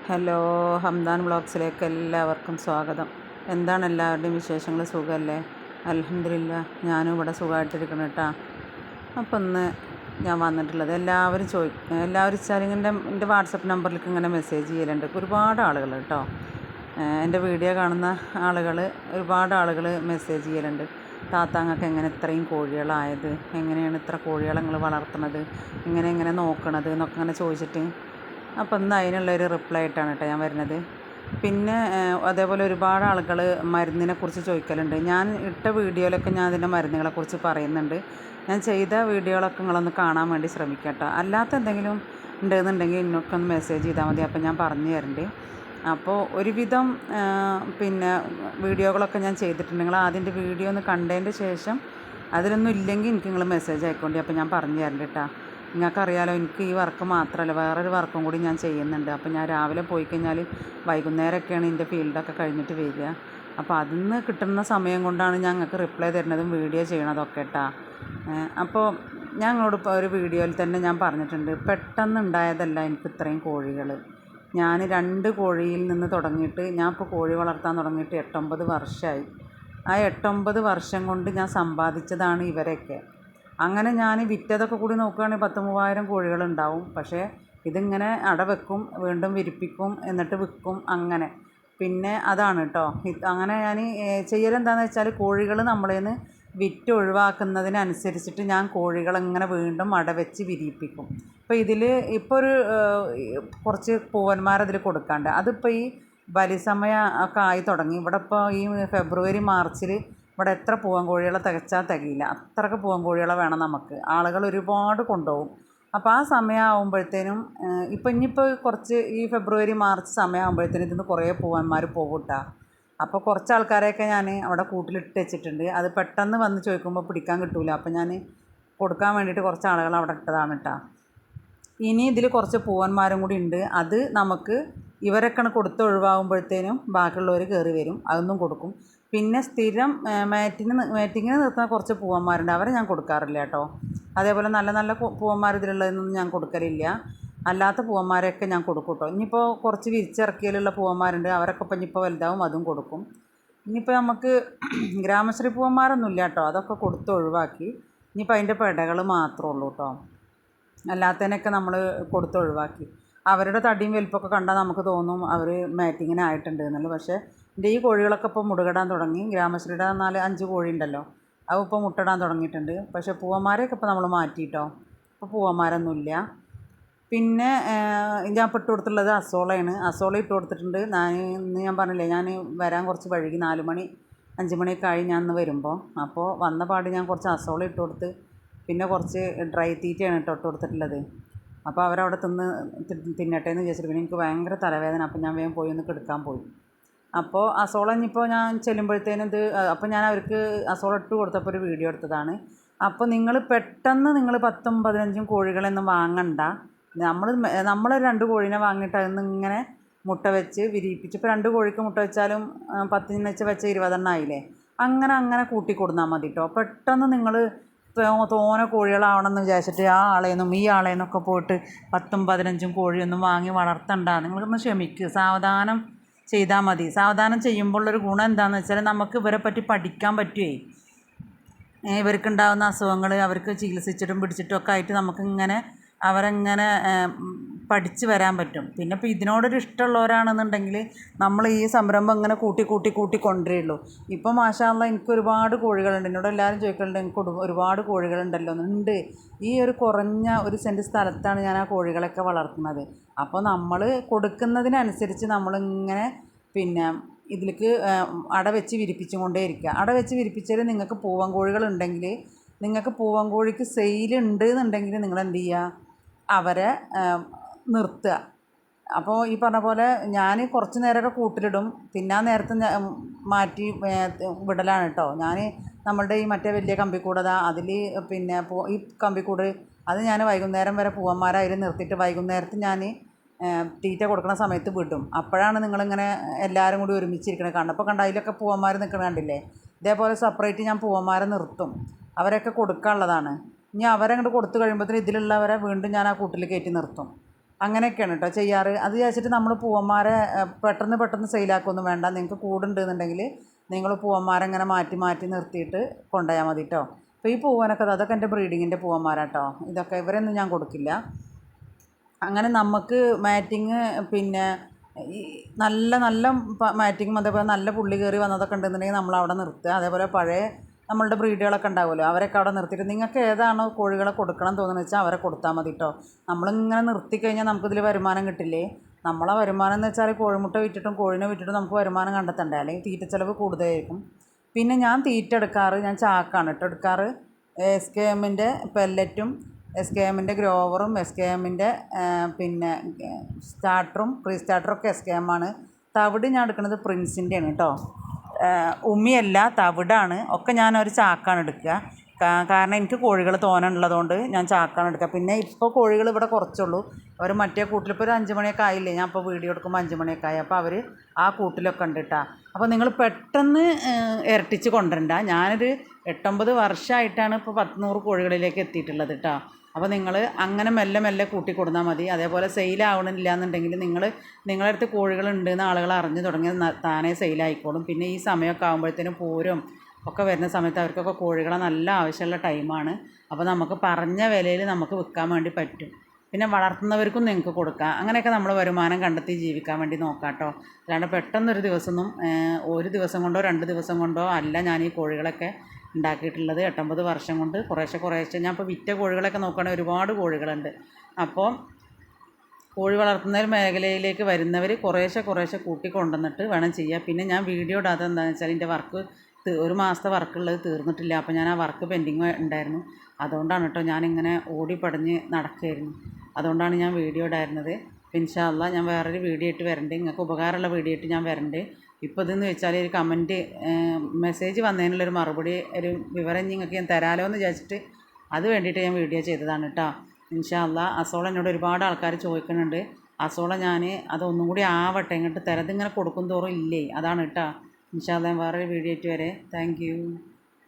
Hello, Hamdan വ്ളോഗ്സിലേക്ക് എല്ലാവർക്കും സ്വാഗതം. എന്താണ് എല്ലാവരുടെയും വിശേഷങ്ങൾ? സുഖമല്ലേ? അൽഹംദുലില്ലാ, ഞാനും ഇവിടെ സുഖമായിട്ടിരിക്കണം കേട്ടോ. അപ്പോൾ ഇന്ന് ഞാൻ വന്നിട്ടുള്ളത് എല്ലാവരും വെച്ചാൽ എൻ്റെ വാട്സപ്പ് നമ്പറിലേക്ക് ഇങ്ങനെ മെസ്സേജ് ചെയ്യലുണ്ട് ഒരുപാട് ആളുകൾ കേട്ടോ. എൻ്റെ വീഡിയോ കാണുന്ന ആളുകൾ ഒരുപാട് ആളുകൾ മെസ്സേജ് ചെയ്യലുണ്ട്. താത്താങ്ങൾക്ക് എങ്ങനെ ഇത്രയും കോഴികളായത്, എങ്ങനെയാണ് ഇത്ര കോഴികളെ നിങ്ങൾ വളർത്തുന്നത്, എങ്ങനെ നോക്കണത് എന്നൊക്കെ ഇങ്ങനെ ചോദിച്ചിട്ട്. അപ്പോൾ ഇന്ന് അതിനുള്ളൊരു റിപ്ലൈ ആയിട്ടാണ് കേട്ടോ ഞാൻ വരുന്നത്. പിന്നെ അതേപോലെ ഒരുപാട് ആളുകൾ മരുന്നിനെക്കുറിച്ച് ചോദിക്കലുണ്ട്. ഞാൻ ഇട്ട വീഡിയോയിലൊക്കെ ഞാൻ അതിൻ്റെ മരുന്നുകളെക്കുറിച്ച് പറയുന്നുണ്ട്. ഞാൻ ചെയ്ത വീഡിയോകളൊക്കെ നിങ്ങളൊന്ന് കാണാൻ വേണ്ടി ശ്രമിക്കുക കേട്ടോ. അല്ലാത്ത എന്തെങ്കിലും ഉണ്ടെന്നുണ്ടെങ്കിൽ എന്നൊക്കെ ഒന്ന് മെസ്സേജ് ചെയ്താൽ മതി, അപ്പോൾ ഞാൻ പറഞ്ഞു തരണ്ട്. അപ്പോൾ ഒരുവിധം പിന്നെ വീഡിയോകളൊക്കെ ഞാൻ ചെയ്തിട്ടുണ്ട്. നിങ്ങൾ ആദ്യം വീഡിയോ ഒന്ന് കണ്ടതിൻ്റെ ശേഷം അതിലൊന്നും ഇല്ലെങ്കിൽ എനിക്ക് നിങ്ങൾ മെസ്സേജ് ആയിക്കോണ്ടി, അപ്പോൾ ഞാൻ പറഞ്ഞു തരണ്ട് കേട്ടോ. നിങ്ങൾക്കറിയാലോ, എനിക്ക് ഈ വർക്ക് മാത്രമല്ല വേറൊരു വർക്കും കൂടി ഞാൻ ചെയ്യുന്നുണ്ട്. അപ്പോൾ ഞാൻ രാവിലെ പോയി കഴിഞ്ഞാൽ വൈകുന്നേരമൊക്കെയാണ് എൻ്റെ ഫീൽഡൊക്കെ കഴിഞ്ഞിട്ട് വരിക. അപ്പോൾ അതിൽ നിന്ന് കിട്ടുന്ന സമയം കൊണ്ടാണ് ഞങ്ങൾക്ക് റിപ്ലൈ തരുന്നതും വീഡിയോ ചെയ്യണതൊക്കെ കേട്ടോ. അപ്പോൾ ഞങ്ങളോട് ഇപ്പോൾ ഒരു വീഡിയോയിൽ തന്നെ ഞാൻ പറഞ്ഞിട്ടുണ്ട്, പെട്ടെന്നുണ്ടായതല്ല എനിക്ക് ഇത്രയും കോഴികൾ. ഞാൻ 2 കോഴിയിൽ നിന്ന് തുടങ്ങിയിട്ട് ഞാൻ ഇപ്പോൾ കോഴി വളർത്താൻ തുടങ്ങിയിട്ട് 8-9 വർഷമായി. ആ 8-9 വർഷം കൊണ്ട് ഞാൻ സമ്പാദിച്ചതാണ് ഇവരെയൊക്കെ. അങ്ങനെ ഞാൻ വിറ്റതൊക്കെ കൂടി നോക്കുകയാണെങ്കിൽ 10,000-3000 കോഴികളുണ്ടാവും. പക്ഷേ ഇതിങ്ങനെ വെക്കും, വീണ്ടും വിരിപ്പിക്കും, എന്നിട്ട് വിൽക്കും. അങ്ങനെ പിന്നെ അതാണ് കേട്ടോ. അങ്ങനെ ഞാൻ ചെയ്യലെന്താണെന്ന് വെച്ചാൽ, കോഴികൾ നമ്മളെ നിന്ന് വിറ്റ് ഒഴിവാക്കുന്നതിനനുസരിച്ചിട്ട് ഞാൻ കോഴികളിങ്ങനെ വീണ്ടും വെച്ച് വിരിയിപ്പിക്കും. ഇപ്പോൾ ഇതിൽ ഇപ്പോൾ ഒരു കുറച്ച് പൂവന്മാരതിൽ കൊടുക്കാണ്ട്, അതിപ്പോൾ ഈ ബലിസമയം ഒക്കെ ആയി തുടങ്ങി. ഇവിടെ ഇപ്പോൾ ഈ ഫെബ്രുവരി മാർച്ചിൽ ഇവിടെ എത്ര പൂവൻ കോഴികളെ തികച്ചാൽ തികയില്ല, അത്രയ്ക്ക് പൂവൻ കോഴികളെ വേണം നമുക്ക്. ആളുകൾ ഒരുപാട് കൊണ്ടുപോകും. അപ്പോൾ ആ സമയമാകുമ്പോഴത്തേനും ഇനിയിപ്പോൾ കുറച്ച് ഈ ഫെബ്രുവരി മാർച്ച് സമയമാകുമ്പോഴത്തേനും ഇതിന് കുറേ പൂവന്മാർ പോകും കേട്ടോ. അപ്പോൾ കുറച്ച് ആൾക്കാരെയൊക്കെ ഞാൻ അവിടെ കൂട്ടിലിട്ട് വെച്ചിട്ടുണ്ട്. അത് പെട്ടെന്ന് വന്ന് ചോദിക്കുമ്പോൾ പിടിക്കാൻ കിട്ടില്ല. അപ്പോൾ ഞാൻ കൊടുക്കാൻ വേണ്ടിയിട്ട് കുറച്ച് ആളുകൾ അവിടെ ഇട്ടതാണ് കേട്ടോ. ഇനി ഇതിൽ കുറച്ച് പൂവന്മാരും കൂടി ഉണ്ട്. അത് നമുക്ക് ഇവരൊക്കെ കൊടുത്ത് ഒഴിവാകുമ്പോഴത്തേനും ബാക്കിയുള്ളവർ കയറി വരും, അതൊന്നും കൊടുക്കും. പിന്നെ സ്ഥിരം മാറ്റിങ്ങിന് നിർത്തുന്ന കുറച്ച് പൂവന്മാരുണ്ട്, അവരെ ഞാൻ കൊടുക്കാറില്ല കേട്ടോ. അതേപോലെ നല്ല നല്ല പൂവന്മാർ ഇതിലുള്ളതൊന്നും ഞാൻ കൊടുക്കലില്ല. അല്ലാത്ത പൂവന്മാരെയൊക്കെ ഞാൻ കൊടുക്കും കേട്ടോ. ഇനിയിപ്പോൾ കുറച്ച് വിരിച്ചിറക്കിയാലുള്ള പൂവന്മാരുണ്ട്, അവരൊക്കെ ഇനിയിപ്പോൾ വലുതാവും, അതും കൊടുക്കും. ഇനിയിപ്പോൾ നമുക്ക് ഗ്രാമശ്രീ പൂവന്മാരൊന്നും ഇല്ല കേട്ടോ, അതൊക്കെ കൊടുത്ത് ഒഴിവാക്കി. ഇനിയിപ്പോൾ അതിൻ്റെ പെടകൾ മാത്രമേ ഉള്ളൂ കേട്ടോ. അല്ലാത്തതിനൊക്കെ നമ്മൾ കൊടുത്ത് ഒഴിവാക്കി. അവരുടെ തടിയും വലിപ്പമൊക്കെ കണ്ടാൽ നമുക്ക് തോന്നും അവർ മാറ്റിങ്ങിനായിട്ടുണ്ട് എന്നുള്ളത്. പക്ഷേ എൻ്റെ ഈ കോഴികളൊക്കെ ഇപ്പോൾ മുടകിടാൻ തുടങ്ങി. ഗ്രാമശ്രീയുടെ 4-5 കോഴി ഉണ്ടല്ലോ, അത് ഇപ്പോൾ മുട്ടയിടാൻ തുടങ്ങിയിട്ടുണ്ട്. പക്ഷേ പൂവന്മാരെയൊക്കെ ഇപ്പോൾ നമ്മൾ മാറ്റിയിട്ടോ, ഇപ്പോൾ പൂവന്മാരൊന്നുമില്ല. പിന്നെ ഞാൻ ഇപ്പോൾ ഇട്ട് കൊടുത്തിട്ടുള്ളത് അസോളയാണ്. അസോള ഇട്ട് കൊടുത്തിട്ടുണ്ട്. ഇന്ന് ഞാൻ പറഞ്ഞില്ലേ, ഞാൻ വരാൻ കുറച്ച് വൈകി, 4 മണി 5 മണിയൊക്കെ ആയി ഞാൻ ഇന്ന് വരുമ്പോൾ. അപ്പോൾ വന്ന പാട് ഞാൻ കുറച്ച് അസോള ഇട്ട് കൊടുത്ത്, പിന്നെ കുറച്ച് ഡ്രൈ തീറ്റയാണ് ഇട്ട് കൊടുത്തിട്ടുള്ളത്. അപ്പോൾ അവരവിടെ തിന്നട്ടെ എന്ന് വിചാരിച്ചിട്ട്. പിന്നെ എനിക്ക് ഭയങ്കര തലവേദന, അപ്പോൾ ഞാൻ വേഗം പോയി ഒന്ന് കിടക്കാൻ പോയി. അപ്പോൾ അസോള ഇനിയിപ്പോൾ ഞാൻ ചെല്ലുമ്പോഴത്തേനും അപ്പോൾ ഞാൻ അവർക്ക് അസോള ഇട്ട് കൊടുത്തപ്പോൾ ഒരു വീഡിയോ എടുത്തതാണ്. അപ്പോൾ നിങ്ങൾ പെട്ടെന്ന് 10-15 കോഴികളൊന്നും വാങ്ങണ്ട. നമ്മൾ 2 കോഴീനെ വാങ്ങിയിട്ട് അതിൽ നിന്ന് ഇങ്ങനെ മുട്ട വെച്ച് വിരിയിപ്പിച്ച്, ഇപ്പോൾ 2 കോഴിക്ക് മുട്ട വെച്ചാലും 10 വെച്ച് 20 ആയില്ലേ. അങ്ങനെ കൂട്ടി കൊടുന്നാൽ മതി കേട്ടോ. പെട്ടെന്ന് നിങ്ങൾ തോനെ കോഴികളാവണമെന്ന് വിചാരിച്ചിട്ട് ആ ആളേന്നും ഈ ആളേന്നൊക്കെ പോയിട്ട് 10-15 കോഴിയൊന്നും വാങ്ങി വളർത്തണ്ട. നിങ്ങളൊന്ന് ക്ഷമിക്കുക, സാവധാനം ചെയ്താൽ മതി. സാവധാനം ചെയ്യുമ്പോഴുള്ളൊരു ഗുണം എന്താണെന്ന് വെച്ചാൽ, നമുക്ക് ഇവരെ പറ്റി പഠിക്കാൻ പറ്റുമേ. ഇവർക്കുണ്ടാകുന്ന അസുഖങ്ങൾ അവർക്ക് ചികിത്സിച്ചിട്ടും പിടിച്ചിട്ടും ഒക്കെ ആയിട്ട് നമുക്കിങ്ങനെ അവരെങ്ങനെ പഠിച്ച് വരാൻ പറ്റും. പിന്നെ ഇപ്പോൾ ഇതിനോടൊരു ഇഷ്ടമുള്ളവരാണെന്നുണ്ടെങ്കിൽ നമ്മൾ ഈ സംരംഭം ഇങ്ങനെ കൂട്ടി കൊണ്ടുവരുള്ളൂ. ഇപ്പോൾ മാഷാ അല്ലാഹ് എനിക്ക് ഒരുപാട് കോഴികളുണ്ട്. എന്നോട് എല്ലാവരും ചോദിക്കലുണ്ട്, എനിക്ക് ഒരുപാട് കോഴികളുണ്ടല്ലോ. ഉണ്ട്. ഈ ഒരു കുറഞ്ഞ 1 സെൻറ്റ് സ്ഥലത്താണ് ഞാൻ ആ കോഴികളൊക്കെ വളർത്തുന്നത്. അപ്പോൾ നമ്മൾ കൊടുക്കുന്നതിനനുസരിച്ച് നമ്മളിങ്ങനെ പിന്നെ ഇതിലേക്ക് വെച്ച് വിരിപ്പിച്ചും കൊണ്ടേ ഇരിക്കുക. വെച്ച് വിരിപ്പിച്ചാൽ നിങ്ങൾക്ക് പൂവൻ കോഴികളുണ്ടെങ്കിൽ, നിങ്ങൾക്ക് പൂവൻ കോഴിക്ക് സെയിലുണ്ട് എന്നുണ്ടെങ്കിൽ നിങ്ങൾ എന്ത് ചെയ്യുക, അവരെ നിർത്തുക. അപ്പോൾ ഈ പറഞ്ഞ പോലെ ഞാൻ കുറച്ച് നേരമൊക്കെ കൂട്ടിലിടും, തിന്നാൻ നേരത്ത് മാറ്റി വിടലാണ് കേട്ടോ. ഞാൻ നമ്മളുടെ ഈ മറ്റേ വലിയ കമ്പിക്കൂടതാ അതിൽ പിന്നെ ഈ കമ്പിക്കൂട് അത് ഞാൻ വൈകുന്നേരം വരെ പൂവന്മാരെ അതിൽ നിർത്തിയിട്ട് വൈകുന്നേരത്ത് ഞാൻ തീറ്റ കൊടുക്കുന്ന സമയത്ത് വിടും. അപ്പോഴാണ് നിങ്ങളിങ്ങനെ എല്ലാവരും കൂടി ഒരുമിച്ചിരിക്കണത് കാണുന്നത്. അപ്പോൾ അതിലൊക്കെ പൂവന്മാർ നിൽക്കണത് കണ്ടില്ലേ. ഇതേപോലെ സെപ്പറേറ്റ് ഞാൻ പൂവന്മാരെ നിർത്തും, അവരൊക്കെ കൊടുക്കാനുള്ളതാണ്. ഇനി അവരങ്ങോട്ട് കൊടുത്തു കഴിയുമ്പോഴത്തേന് ഇതിലുള്ളവരെ വീണ്ടും ഞാൻ ആ കൂട്ടിൽ കയറ്റി നിർത്തും. അങ്ങനെയൊക്കെയാണ് കേട്ടോ ചെയ്യാറ്. അത് വിചാരിച്ചിട്ട് നമ്മൾ പൂവന്മാരെ പെട്ടെന്ന് സെയിലാക്കൊന്നും വേണ്ട. നിങ്ങൾക്ക് കൂടുണ്ടെന്നുണ്ടെങ്കിൽ നിങ്ങൾ പൂവന്മാരെ ഇങ്ങനെ മാറ്റി മാറ്റി നിർത്തിയിട്ട് കൊണ്ടുപോയാൽ മതി കേട്ടോ. അപ്പോൾ ഈ പൂവനൊക്കെ അതൊക്കെ എൻ്റെ ബ്രീഡിങ്ങിൻ്റെ പൂവന്മാരാട്ടോ. ഇതൊക്കെ ഇവരൊന്നും ഞാൻ കൊടുക്കില്ല. അങ്ങനെ നമുക്ക് മാറ്റിങ് പിന്നെ ഈ നല്ല നല്ല മാറ്റിങ്ങും അതേപോലെ നല്ല പുള്ളി കയറി വന്നതൊക്കെ ഉണ്ടെന്നുണ്ടെങ്കിൽ നമ്മളവിടെ നിർത്തുക. അതേപോലെ പഴയ നമ്മളുടെ ബ്രീഡുകളൊക്കെ ഉണ്ടാവുമല്ലോ, അവരൊക്കെ അവിടെ നിർത്തിയിട്ട് നിങ്ങൾക്ക് ഏതാണോ കോഴികളെ കൊടുക്കണം തോന്നുന്നത് വെച്ചാൽ അവരെ കൊടുത്താൽ മതി കേട്ടോ. നമ്മളിങ്ങനെ നിർത്തിക്കഴിഞ്ഞാൽ നമുക്കിതിൽ വരുമാനം കിട്ടില്ലേ. നമ്മളെ വരുമാനം എന്ന് വെച്ചാൽ കോഴിമുട്ട വിറ്റിട്ടും കോഴിനെ വിറ്റിട്ടും നമുക്ക് വരുമാനം കണ്ടെത്തണ്ടേ, അല്ലെങ്കിൽ തീറ്റ ചിലവ് കൂടുതലായിരിക്കും. പിന്നെ ഞാൻ തീറ്റ എടുക്കാറ്, ഞാൻ ചാക്കാണ് കേട്ടോ എടുക്കാറ്. SKMൻ്റെ പെല്ലറ്റും SKMൻ്റെ ഗ്രോവറും SKMൻ്റെ പിന്നെ സ്റ്റാർട്ടറും പ്രീ സ്റ്റാർട്ടറും ഒക്കെ SKM ആണ്. തവിട് ഞാൻ എടുക്കുന്നത് പ്രിൻസിൻ്റെയാണ് കേട്ടോ. ഉമ്മിയല്ല, തവിടാണ്. ഒക്കെ ഞാനൊരു ചാക്കാണ് എടുക്കുക. കാരണം എനിക്ക് കോഴികൾ തോനുള്ളതുകൊണ്ട് ഞാൻ ചാക്കാണ് എടുക്കുക. പിന്നെ ഇപ്പോൾ കോഴികൾ ഇവിടെ കുറച്ചുള്ളൂ. അവർ മറ്റേ കൂട്ടിലിപ്പോൾ ഒരു 5 മണിയൊക്കെ ആയില്ലേ, ഞാൻ ഇപ്പോൾ വീഡിയോ എടുക്കുമ്പോൾ 5 മണിയൊക്കെ ആയി. അപ്പോൾ അവർ ആ കൂട്ടിലൊക്കെ ഉണ്ട് കേട്ടോ. അപ്പോൾ നിങ്ങൾ പെട്ടെന്ന് ഇരട്ടിച്ച് കൊണ്ടുവരണ്ട. ഞാനൊരു 8-9 വർഷമായിട്ടാണ് ഇപ്പോൾ 100 കോഴികളിലേക്ക് എത്തിയിട്ടുള്ളത് കേട്ടോ. അപ്പോൾ നിങ്ങൾ അങ്ങനെ മെല്ലെ മെല്ലെ കൂട്ടി കൊടുന്നാൽ മതി. അതേപോലെ സെയിലാവണില്ല എന്നുണ്ടെങ്കിൽ നിങ്ങളുടെ അടുത്ത് കോഴികളുണ്ടെന്ന് ആളുകൾ അറിഞ്ഞു തുടങ്ങിയത് താനേ സെയിലായിക്കോളും. പിന്നെ ഈ സമയമൊക്കെ ആകുമ്പോഴത്തേനും പൂരം ഒക്കെ വരുന്ന സമയത്ത് അവർക്കൊക്കെ കോഴികളെ നല്ല ആവശ്യമുള്ള ടൈമാണ്. അപ്പോൾ നമുക്ക് പറഞ്ഞ വിലയിൽ നമുക്ക് വിൽക്കാൻ വേണ്ടി പറ്റും. പിന്നെ വളർത്തുന്നവർക്കും നിങ്ങൾക്ക് കൊടുക്കാം. അങ്ങനെയൊക്കെ നമ്മൾ വരുമാനം കണ്ടെത്തി ജീവിക്കാൻ വേണ്ടി നോക്കാം കേട്ടോ. അല്ലാണ്ട് പെട്ടെന്നൊരു ദിവസമൊന്നും ഒരു ദിവസം കൊണ്ടോ 2 ദിവസം കൊണ്ടോ അല്ല ഞാൻ ഈ കോഴികളൊക്കെ ഉണ്ടാക്കിയിട്ടുള്ളത്. 8-9 വർഷം കൊണ്ട് കുറേശ്ശെ ഞാൻ ഇപ്പോൾ വിറ്റ കോഴികളൊക്കെ നോക്കുകയാണെങ്കിൽ ഒരുപാട് കോഴികളുണ്ട്. അപ്പോൾ കോഴി വളർത്തുന്ന മേഖലയിലേക്ക് വരുന്നവർ കുറേശ്ശെ കൂട്ടി കൊണ്ടുവന്നിട്ട് വേണം ചെയ്യുക. പിന്നെ ഞാൻ വീഡിയോ ഇടാത്തത് എന്താണെന്ന് വെച്ചാൽ എൻ്റെ വർക്ക് 1 മാസത്തെ വർക്കുള്ളത് തീർന്നിട്ടില്ല. അപ്പോൾ ഞാൻ ആ വർക്ക് പെൻഡിങ് ഉണ്ടായിരുന്നു. അതുകൊണ്ടാണ് കേട്ടോ ഞാനിങ്ങനെ ഓടിപ്പടഞ്ഞ് നടക്കുകയായിരുന്നു. അതുകൊണ്ടാണ് ഞാൻ വീഡിയോ ഇടായിരുന്നത്. ഇൻഷാ അള്ളാ ഞാൻ വേറൊരു വീഡിയോ ആയിട്ട് വരണ്ട്. നിങ്ങൾക്ക് ഉപകാരമുള്ള വീഡിയോ ആയിട്ട് ഞാൻ വരണ്ട്. ഇപ്പോൾ ഇതെന്ന് വെച്ചാൽ ഒരു കമൻറ്റ് മെസ്സേജ് വന്നതിനുള്ളൊരു മറുപടി ഒരു വിവരം നിങ്ങൾക്ക് ഞാൻ തരാമല്ലോ എന്ന് വിചാരിച്ചിട്ട് അത് വേണ്ടിയിട്ട് ഞാൻ വീഡിയോ ചെയ്തതാണ് കേട്ടോ. ഇൻഷാ അള്ളാ അസോള എന്നോട് ഒരുപാട് ആൾക്കാർ ചോദിക്കുന്നുണ്ട്. അസോള ഞാൻ അതൊന്നും കൂടി ആവട്ടെ ഇങ്ങോട്ട് തരത് ഇങ്ങനെ കൊടുക്കും തോറും ഇല്ലേ, അതാണ് കേട്ടോ. ഇൻഷാ അള്ളാ വേറൊരു വീഡിയോ ആയിട്ട് വരെ. Thank you.